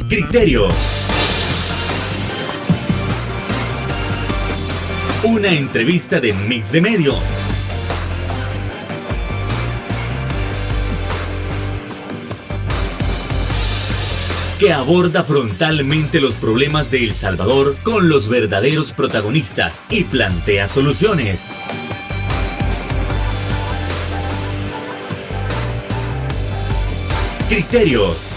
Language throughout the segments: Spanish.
Criterios. Una entrevista de Mix de Medios. Que aborda frontalmente los problemas de El Salvador con los verdaderos protagonistas y plantea soluciones. Criterios.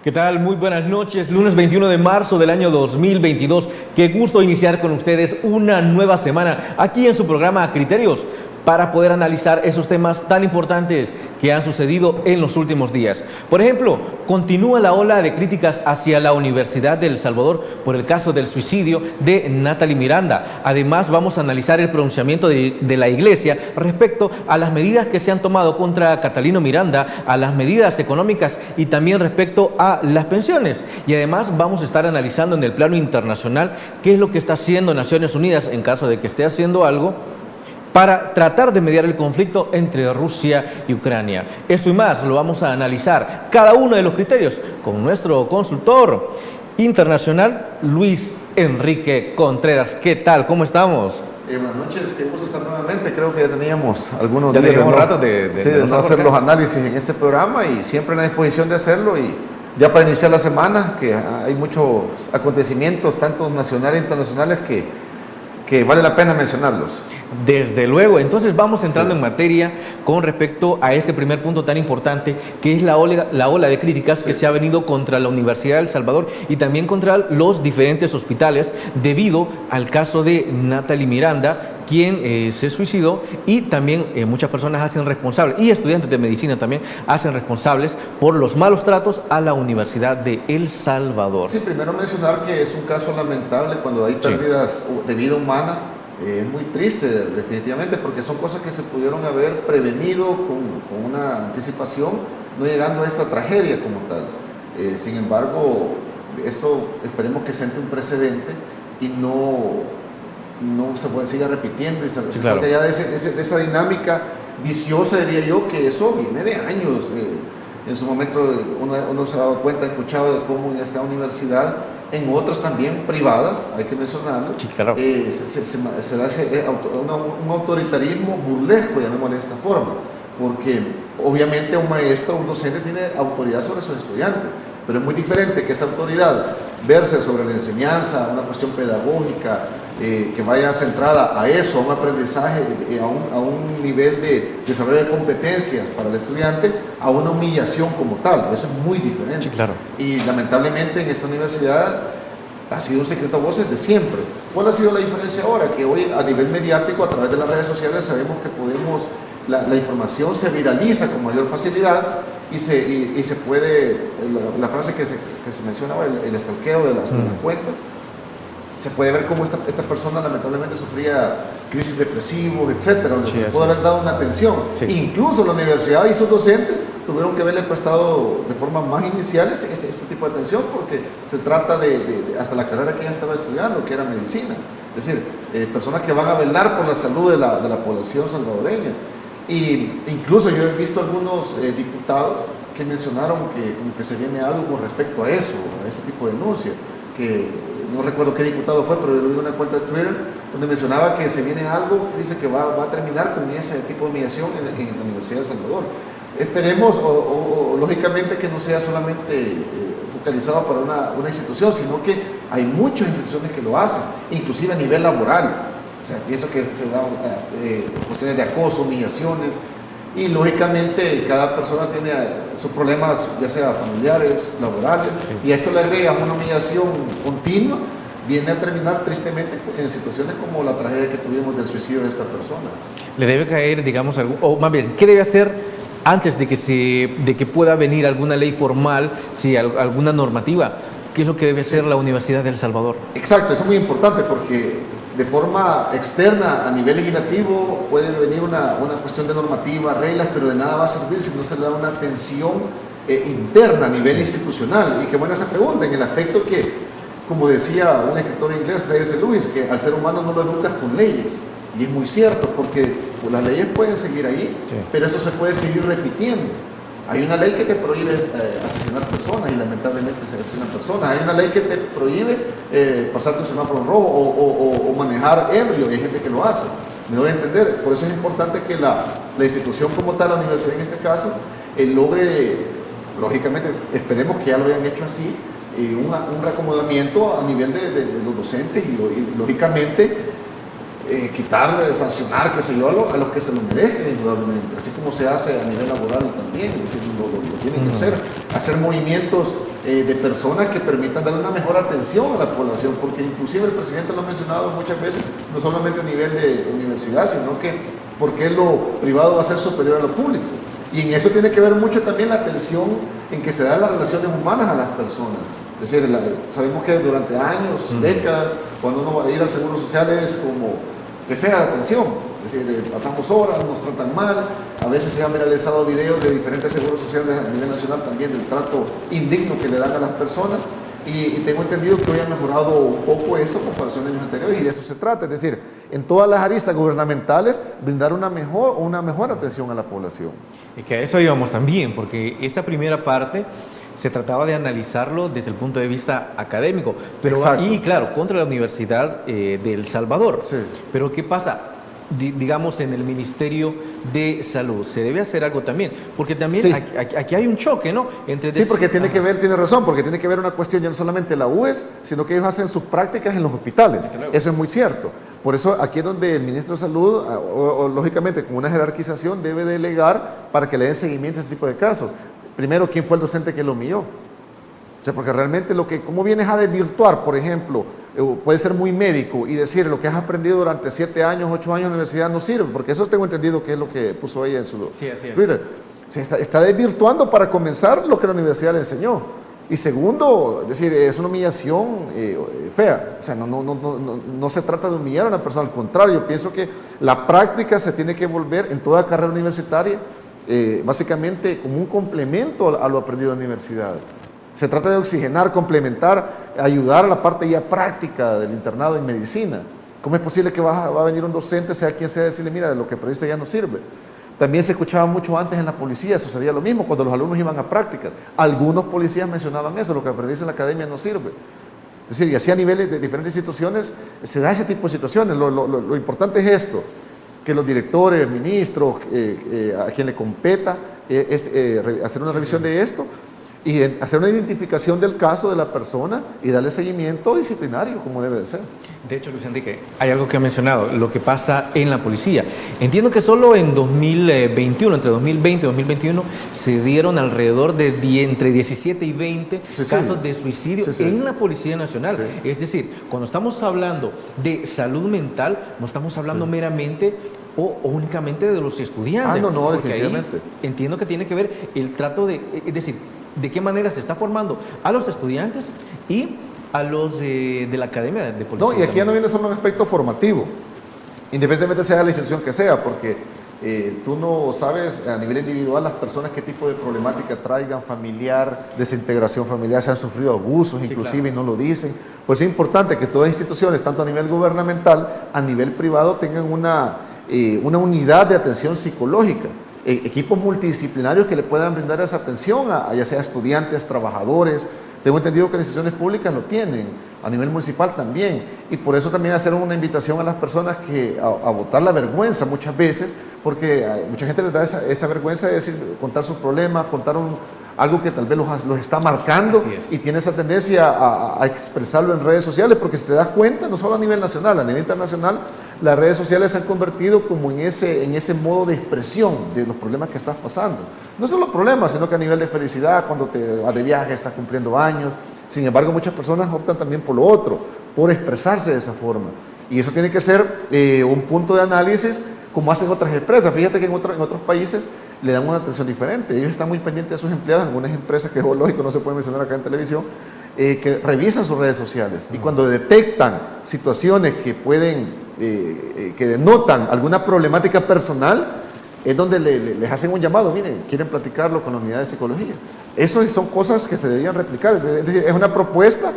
¿Qué tal? Muy buenas noches. Lunes 21 de marzo del año 2022. Qué gusto iniciar con ustedes una nueva semana aquí en su programa Criterios, para poder analizar esos temas tan importantes que han sucedido en los últimos días. Por ejemplo, continúa la ola de críticas hacia la Universidad de El Salvador por el caso del suicidio de Natalie Miranda. Además, vamos a analizar el pronunciamiento de la Iglesia respecto a las medidas que se han tomado contra Catalino Miranda, a las medidas económicas y también respecto a las pensiones. Y además vamos a estar analizando en el plano internacional qué es lo que está haciendo Naciones Unidas en caso de que esté haciendo algo para tratar de mediar el conflicto entre Rusia y Ucrania. Esto y más lo vamos a analizar, cada uno de los criterios, con nuestro consultor internacional, Luis Enrique Contreras. ¿Qué tal? ¿Cómo estamos? Buenas noches, qué gusto estar nuevamente. Creo que ya teníamos algunos días de no hacer los análisis en este programa, y siempre en la disposición de hacerlo. Y ya para iniciar la semana, que hay muchos acontecimientos, tanto nacionales e internacionales, que vale la pena mencionarlos. Desde luego. Entonces vamos entrando en materia con respecto a este primer punto tan importante, que es la ola de críticas que se ha venido contra la Universidad de El Salvador y también contra los diferentes hospitales debido al caso de Natalie Miranda, quien se suicidó, y también muchas personas hacen responsables, y estudiantes de medicina también hacen responsables por los malos tratos a la Universidad de El Salvador. Sí, primero mencionar que es un caso lamentable cuando hay pérdidas de vida humana. Es muy triste, definitivamente, porque son cosas que se pudieron haber prevenido con una anticipación, no llegando a esta tragedia como tal. Sin embargo, esto esperemos que siente un precedente y no se siga repitiendo y se salga ya de esa dinámica viciosa, diría yo, que eso viene de años. En su momento uno se ha dado cuenta, escuchado de cómo en esta universidad, en otras también privadas, hay que mencionarlo, sí, claro. se da un autoritarismo burlesco, llamémosle de esta forma, porque obviamente un maestro, un docente tiene autoridad sobre sus estudiantes, pero es muy diferente que esa autoridad verse sobre la enseñanza, una cuestión pedagógica, que vaya centrada a eso, a un aprendizaje, a un nivel de desarrollo de competencias para el estudiante, a una humillación como tal. Eso es muy diferente. Sí, claro. Y lamentablemente en esta universidad ha sido un secreto a voces de siempre. ¿Cuál ha sido la diferencia ahora? Que hoy a nivel mediático, a través de las redes sociales, sabemos que la información se viraliza con mayor facilidad y se puede, la frase que se mencionaba, el stalkeo de las cuentas, se puede ver cómo esta persona lamentablemente sufría crisis depresivos, etcétera, donde se pudo haber dado una atención. Sí. Incluso la universidad y sus docentes tuvieron que haberle prestado de forma más inicial este tipo de atención, porque se trata de hasta la carrera que ella estaba estudiando, que era medicina. Es decir, personas que van a velar por la salud de la población salvadoreña. Y incluso yo he visto algunos diputados que mencionaron que se viene algo con respecto a eso, a ese tipo de denuncia, que no recuerdo qué diputado fue, pero yo vi una cuenta de Twitter donde mencionaba que se viene algo, dice que va a terminar con ese tipo de humillación en la Universidad de El Salvador. Esperemos, o lógicamente, que no sea solamente focalizado para una institución, sino que hay muchas instituciones que lo hacen, inclusive a nivel laboral. O sea, pienso que se dan cuestiones de acoso, humillaciones, y lógicamente cada persona tiene sus problemas, ya sea familiares, laborales, sí. Y a esto le agrega una humillación continua, viene a terminar tristemente en situaciones como la tragedia que tuvimos del suicidio de esta persona. Le debe caer, digamos, o más bien, ¿qué debe hacer antes de que pueda venir alguna ley formal, si alguna normativa? ¿Qué es lo que debe hacer la Universidad de El Salvador? Exacto, eso es muy importante, porque de forma externa, a nivel legislativo, puede venir una cuestión de normativa, reglas, pero de nada va a servir si no se le da una atención interna a nivel institucional. Y qué buena esa pregunta, en el aspecto que, como decía un escritor inglés, C.S. Lewis, que al ser humano no lo educas con leyes. Y es muy cierto, porque las leyes pueden seguir ahí, sí, pero eso se puede seguir repitiendo. Hay una ley que te prohíbe asesinar personas y lamentablemente se asesinan personas. Hay una ley que te prohíbe pasarte un semáforo en rojo o manejar ebrio, y hay gente que lo hace. Me doy a entender. Por eso es importante que la institución como tal, la universidad en este caso, logre, lógicamente, esperemos que ya lo hayan hecho así, un reacomodamiento a nivel de los docentes y lógicamente quitarle, sancionar, qué sé yo, a los que se lo merezcan, indudablemente, así como se hace a nivel laboral también, es decir, lo tienen que hacer movimientos de personas que permitan darle una mejor atención a la población, porque inclusive el presidente lo ha mencionado muchas veces, no solamente a nivel de universidad, sino que porque lo privado va a ser superior a lo público. Y en eso tiene que ver mucho también la atención en que se dan las relaciones humanas a las personas. Es decir, sabemos que durante años, décadas, cuando uno va a ir al Seguro Social es como que fea la atención. Es decir, pasamos horas, nos tratan mal, a veces se han viralizado videos de diferentes seguros sociales a nivel nacional también del trato indigno que le dan a las personas. Y tengo entendido que hoy ha mejorado un poco esto en comparación a años anteriores, y de eso se trata, es decir, en todas las aristas gubernamentales brindar una mejor atención a la población. Y que a eso íbamos también, porque esta primera parte se trataba de analizarlo desde el punto de vista académico, pero y claro, contra la Universidad de El Salvador. Sí. Pero ¿qué pasa? Digamos, en el Ministerio de Salud, ¿se debe hacer algo también? Porque también sí. aquí hay un choque, ¿no? Sí, porque tiene que ver, tiene razón, porque tiene que ver una cuestión ya no solamente la UES, sino que ellos hacen sus prácticas en los hospitales. Eso es muy cierto. Por eso aquí es donde el ministro de Salud, lógicamente con una jerarquización, debe delegar para que le den seguimiento a ese tipo de casos. Primero, ¿quién fue el docente que lo humilló? O sea, porque realmente ¿cómo vienes a desvirtuar, por ejemplo, puede ser muy médico y decir lo que has aprendido durante 7 años, 8 años en la universidad no sirve, porque eso tengo entendido que es lo que puso ella en su Twitter. Se está desvirtuando para comenzar lo que la universidad le enseñó. Y segundo, es decir, es una humillación fea. O sea, no se trata de humillar a una persona, al contrario, yo pienso que la práctica se tiene que volver en toda carrera universitaria, básicamente como un complemento a lo aprendido en la universidad. Se trata de oxigenar, complementar, ayudar a la parte ya práctica del internado en medicina. ¿Cómo es posible que va a venir un docente, sea quien sea, a decirle, mira, lo que aprendiste ya no sirve? También se escuchaba mucho antes en la policía, sucedía lo mismo, cuando los alumnos iban a prácticas. Algunos policías mencionaban eso, lo que aprendiste en la academia no sirve. Es decir, y así a niveles de diferentes instituciones se da ese tipo de situaciones. Lo importante es esto, que los directores, ministros, a quien le competa, hacer una revisión de esto, y hacer una identificación del caso de la persona y darle seguimiento disciplinario como debe de ser. De hecho, Luis Enrique, hay algo que ha mencionado, lo que pasa en la policía. Entiendo que solo en 2021, entre 2020 y 2021, se dieron alrededor de entre 17 y 20 casos de suicidio en la Policía Nacional. Es decir, cuando estamos hablando de salud mental, no estamos hablando meramente o únicamente de los estudiantes. No, definitivamente. Ahí entiendo que tiene que ver el trato es decir, de qué manera se está formando a los estudiantes y a los de la Academia de Policía. No, y aquí ya no viene solo un aspecto formativo, independientemente sea la institución que sea, porque tú no sabes a nivel individual las personas qué tipo de problemática traigan, familiar, desintegración familiar, se han sufrido abusos, inclusive, y no lo dicen. Pues es importante que todas las instituciones, tanto a nivel gubernamental, a nivel privado, tengan una unidad de atención psicológica. Equipos multidisciplinarios que le puedan brindar esa atención ya sea estudiantes, trabajadores. Tengo entendido que las instituciones públicas lo tienen, a nivel municipal también, y por eso también hacer una invitación a las personas a botar la vergüenza muchas veces, porque mucha gente les da esa vergüenza de decir, contar sus problemas, contar algo que tal vez los está marcando, y tiene esa tendencia a expresarlo en redes sociales, porque si te das cuenta, no solo a nivel nacional, a nivel internacional, las redes sociales se han convertido como en ese modo de expresión de los problemas que estás pasando. No solo problemas, sino que a nivel de felicidad, cuando te vas de viaje, estás cumpliendo años. Sin embargo, muchas personas optan también por lo otro, por expresarse de esa forma. Y eso tiene que ser un punto de análisis, como hacen otras empresas. Fíjate que en otros países le dan una atención diferente. Ellos están muy pendientes de sus empleados, algunas empresas que es lógico, no se puede mencionar acá en televisión, que revisan sus redes sociales. Y cuando detectan situaciones que que denotan alguna problemática personal, es donde les hacen un llamado, miren, quieren platicarlo con la unidad de psicología. Eso son cosas que se deberían replicar, es decir, es una propuesta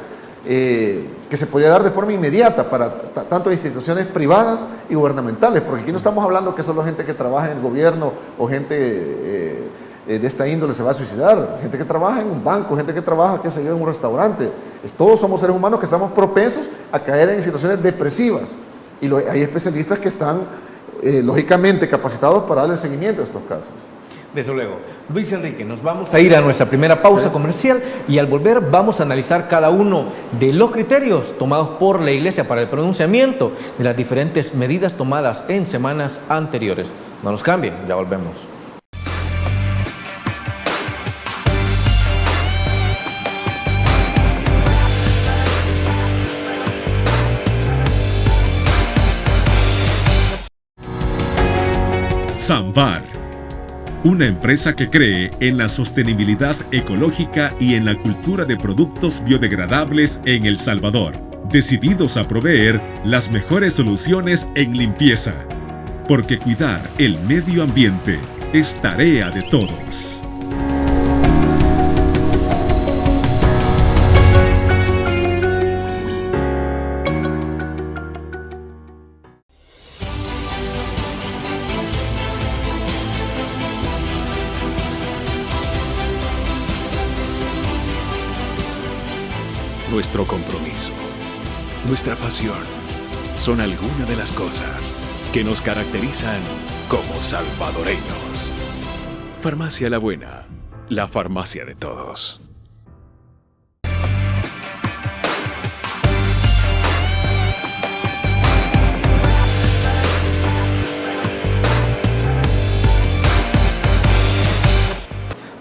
que se podría dar de forma inmediata para tanto instituciones privadas y gubernamentales, porque aquí no estamos hablando que solo gente que trabaja en el gobierno o gente de esta índole se va a suicidar, gente que trabaja en un banco, gente que trabaja, qué sé yo, en un restaurante. Todos somos seres humanos que estamos propensos a caer en situaciones depresivas y hay especialistas que están lógicamente capacitados para darle seguimiento a estos casos. Desde luego. Luis Enrique, nos vamos a ir a nuestra primera pausa comercial y al volver vamos a analizar cada uno de los criterios tomados por la Iglesia para el pronunciamiento de las diferentes medidas tomadas en semanas anteriores. No nos cambien, ya volvemos. Samvar, una empresa que cree en la sostenibilidad ecológica y en la cultura de productos biodegradables en El Salvador, decididos a proveer las mejores soluciones en limpieza, porque cuidar el medio ambiente es tarea de todos. Nuestro compromiso, nuestra pasión, son algunas de las cosas que nos caracterizan como salvadoreños. Farmacia La Buena, la farmacia de todos.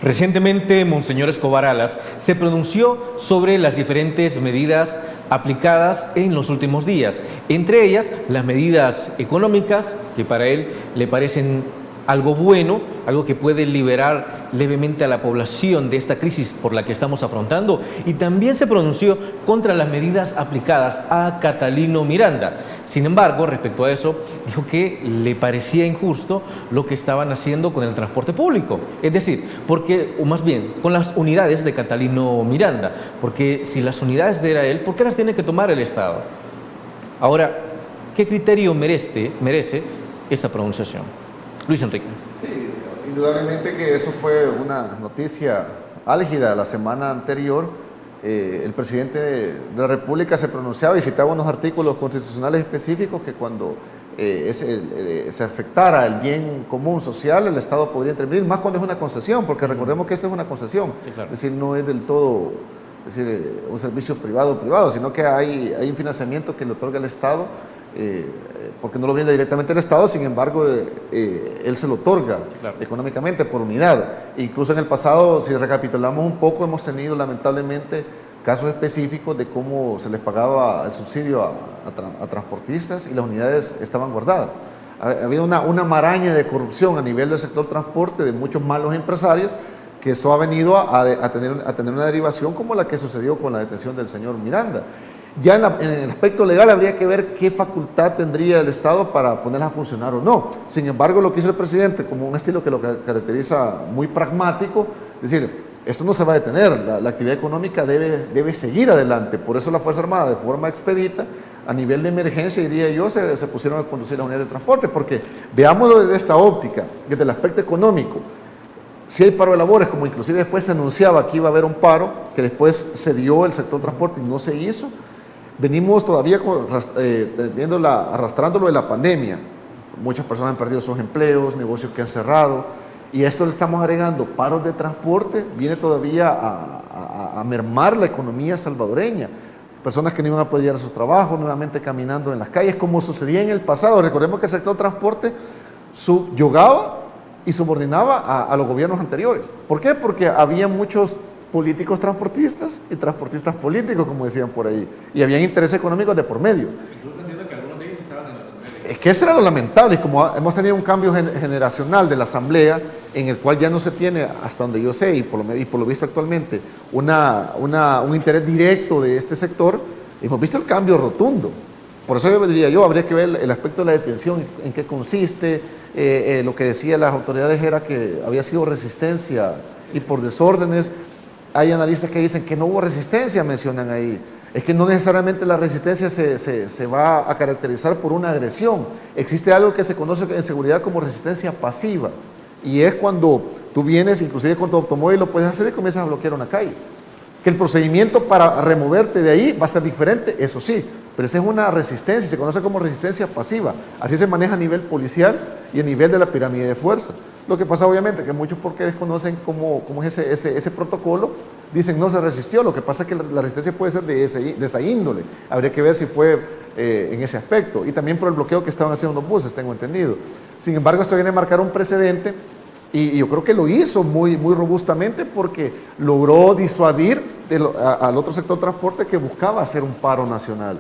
Recientemente, Monseñor Escobar Alas se pronunció sobre las diferentes medidas aplicadas en los últimos días, entre ellas las medidas económicas, que para él le parecen algo bueno, algo que puede liberar levemente a la población de esta crisis por la que estamos afrontando, y también se pronunció contra las medidas aplicadas a Catalino Miranda. Sin embargo, respecto a eso, dijo que le parecía injusto lo que estaban haciendo con el transporte público, es decir, porque, o más bien, con las unidades de Catalino Miranda, porque si las unidades era él, ¿por qué las tiene que tomar el Estado? Ahora, ¿qué criterio merece esta pronunciación? Luis Enrique. Sí, indudablemente que eso fue una noticia álgida la semana anterior. El presidente de la República se pronunciaba y citaba unos artículos constitucionales específicos que cuando se afectara el bien común social, el Estado podría intervenir, más cuando es una concesión, porque recordemos que esto es una concesión, sí, claro. Es decir, no es del todo un servicio privado, sino que hay un financiamiento que le otorga el Estado, porque no lo brinda directamente el Estado, sin embargo, él se lo otorga, claro, económicamente por unidad. Incluso en el pasado, si recapitulamos un poco, hemos tenido lamentablemente casos específicos de cómo se les pagaba el subsidio a transportistas y las unidades estaban guardadas. Ha habido una maraña de corrupción a nivel del sector transporte de muchos malos empresarios, que esto ha venido a tener una derivación como la que sucedió con la detención del señor Miranda. Ya en el aspecto legal habría que ver qué facultad tendría el Estado para ponerla a funcionar o no. Sin embargo, lo que hizo el presidente, como un estilo que lo caracteriza muy pragmático, es decir, esto no se va a detener, la actividad económica debe seguir adelante. Por eso la Fuerza Armada, de forma expedita, a nivel de emergencia, diría yo, se pusieron a conducir las unidades de transporte, porque veámoslo desde esta óptica, desde el aspecto económico. Si hay paro de labores, como inclusive después se anunciaba que iba a haber un paro, que después se dio el sector transporte y no se hizo, venimos todavía arrastrándolo de la pandemia. Muchas personas han perdido sus empleos, negocios que han cerrado, y a esto le estamos agregando paros de transporte, viene todavía a mermar la economía salvadoreña. Personas que no iban a poder llegar a sus trabajos, nuevamente caminando en las calles, como sucedía en el pasado. Recordemos que el sector transporte subyugaba y subordinaba a los gobiernos anteriores. ¿Por qué? Porque había muchos políticos transportistas y transportistas políticos, como decían por ahí, y habían intereses económicos de por medio. Incluso entiendo que algunos de ellos estaban en la Asamblea. Es que eso era lo lamentable, y como hemos tenido un cambio generacional de la Asamblea, en el cual ya no se tiene, hasta donde yo sé, y por lo visto actualmente, un interés directo de este sector, hemos visto el cambio rotundo. Por eso yo diría habría que ver el aspecto de la detención, en qué consiste. Lo que decían las autoridades era que había sido resistencia y por desórdenes. Hay analistas que dicen que no hubo resistencia, mencionan ahí. Es que no necesariamente la resistencia se va a caracterizar por una agresión. Existe algo que se conoce en seguridad como resistencia pasiva. Y es cuando tú vienes, inclusive con tu automóvil lo puedes hacer y comienzas a bloquear una calle. Que el procedimiento para removerte de ahí va a ser diferente, eso sí, pero esa es una resistencia, se conoce como resistencia pasiva. Así se maneja a nivel policial y a nivel de la pirámide de fuerza. Lo que pasa obviamente que muchos porque desconocen cómo es ese protocolo, dicen no se resistió. Lo que pasa es que la resistencia puede ser de esa índole. Habría que ver si fue en ese aspecto. Y también por el bloqueo que estaban haciendo los buses, tengo entendido. Sin embargo, esto viene a marcar un precedente y yo creo que lo hizo muy robustamente porque logró disuadir al otro sector de transporte que buscaba hacer un paro nacional.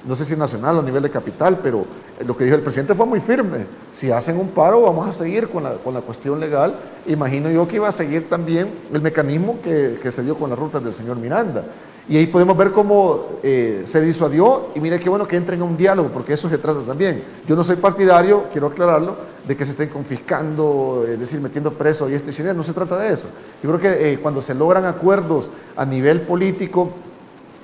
No sé si nacional o a nivel de capital, pero lo que dijo el presidente fue muy firme. Si hacen un paro, vamos a seguir con la cuestión legal. Imagino yo que iba a seguir también el mecanismo que se dio con las rutas del señor Miranda. Y ahí podemos ver cómo se disuadió, y mire qué bueno que entren a un diálogo, porque eso se trata también. Yo no soy partidario, quiero aclararlo, de que se estén confiscando, es decir, metiendo preso a diestra y siniestra, no se trata de eso. Yo creo que cuando se logran acuerdos a nivel político,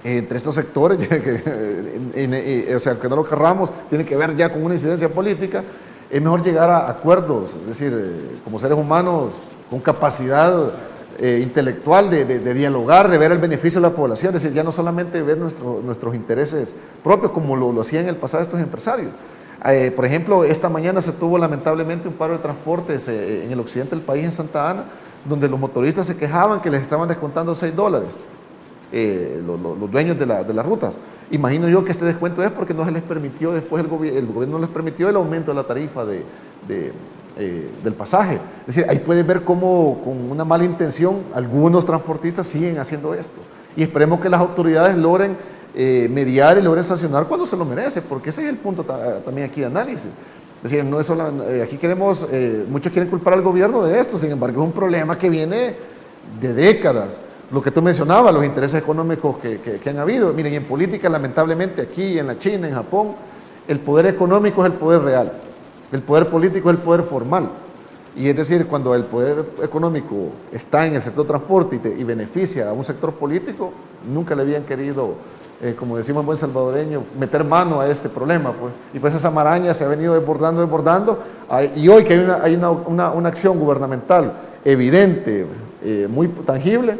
entre estos sectores, o sea, que no lo querramos, tiene que ver ya con una incidencia política, es mejor llegar a acuerdos, es decir, como seres humanos con capacidad intelectual de dialogar, de ver el beneficio de la población, es decir, ya no solamente ver nuestros intereses propios como lo hacían en el pasado estos empresarios. Por ejemplo, esta mañana se tuvo lamentablemente un paro de transportes en el occidente del país, en Santa Ana, donde los motoristas se quejaban que les estaban descontando $6. Los dueños de las rutas. Imagino yo que este descuento es porque no se les permitió después, el gobierno no les permitió el aumento de la tarifa del pasaje. Es decir, ahí pueden ver cómo con una mala intención algunos transportistas siguen haciendo esto. Y esperemos que las autoridades logren mediar y logren sancionar cuando se lo merece, porque ese es el punto también aquí de análisis. Es decir, no es solo, aquí muchos quieren culpar al gobierno de esto, sin embargo es un problema que viene de décadas. Lo que tú mencionabas, los intereses económicos que han habido. Miren, en política, lamentablemente, aquí, en la China, en Japón, el poder económico es el poder real. El poder político es el poder formal. Y es decir, cuando el poder económico está en el sector transporte y beneficia a un sector político, nunca le habían querido, como decimos en buen salvadoreño, meter mano a este problema. Pues. Y pues esa maraña se ha venido desbordando. Y hoy que hay una acción gubernamental evidente, muy tangible,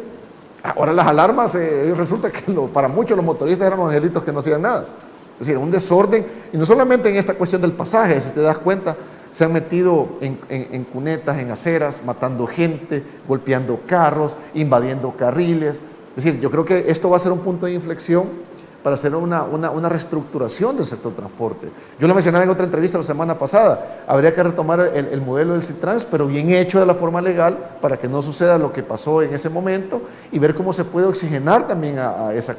ahora las alarmas, resulta que para muchos los motoristas eran los angelitos que no hacían nada. Es decir, un desorden, y no solamente en esta cuestión del pasaje, si te das cuenta, se han metido en cunetas, en aceras, matando gente, golpeando carros, invadiendo carriles. Es decir, yo creo que esto va a ser un punto de inflexión para hacer una reestructuración del sector transporte. Yo lo mencionaba en otra entrevista la semana pasada, habría que retomar el modelo del Citrans, pero bien hecho de la forma legal, para que no suceda lo que pasó en ese momento, y ver cómo se puede oxigenar también a esa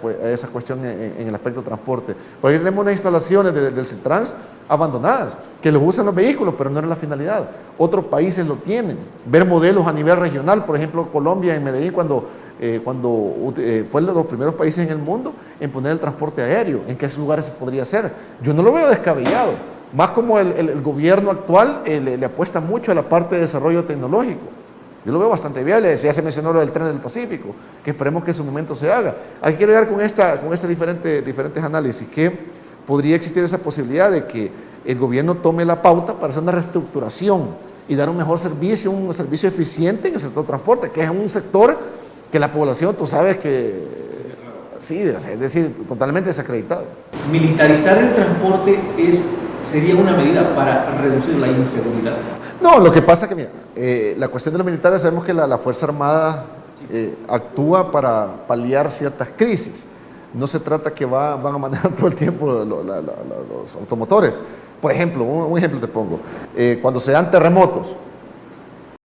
cuestión en el aspecto de transporte. Porque ahí tenemos unas instalaciones del Citrans abandonadas, que los usan los vehículos, pero no era la finalidad. Otros países lo tienen. Ver modelos a nivel regional, por ejemplo, Colombia, en Medellín, cuando fue uno de los primeros países en el mundo en poner el transporte aéreo, en qué lugares se podría hacer. Yo no lo veo descabellado, más como el gobierno actual le apuesta mucho a la parte de desarrollo tecnológico. Yo lo veo bastante viable. Ya se mencionó lo del tren del Pacífico, que esperemos que en su momento se haga. Aquí quiero llegar con este diferentes análisis, que podría existir esa posibilidad de que el gobierno tome la pauta para hacer una reestructuración y dar un mejor servicio, un servicio eficiente en el sector transporte, que es un sector que la población, tú sabes que sí, es decir, totalmente desacreditado. Militarizar el transporte sería una medida para reducir la inseguridad. No, lo que pasa es que, mira, la cuestión de los militares, sabemos que la Fuerza Armada actúa para paliar ciertas crisis. No se trata que van a manejar todo el tiempo los automotores. Por ejemplo, un ejemplo te pongo. Cuando se dan terremotos,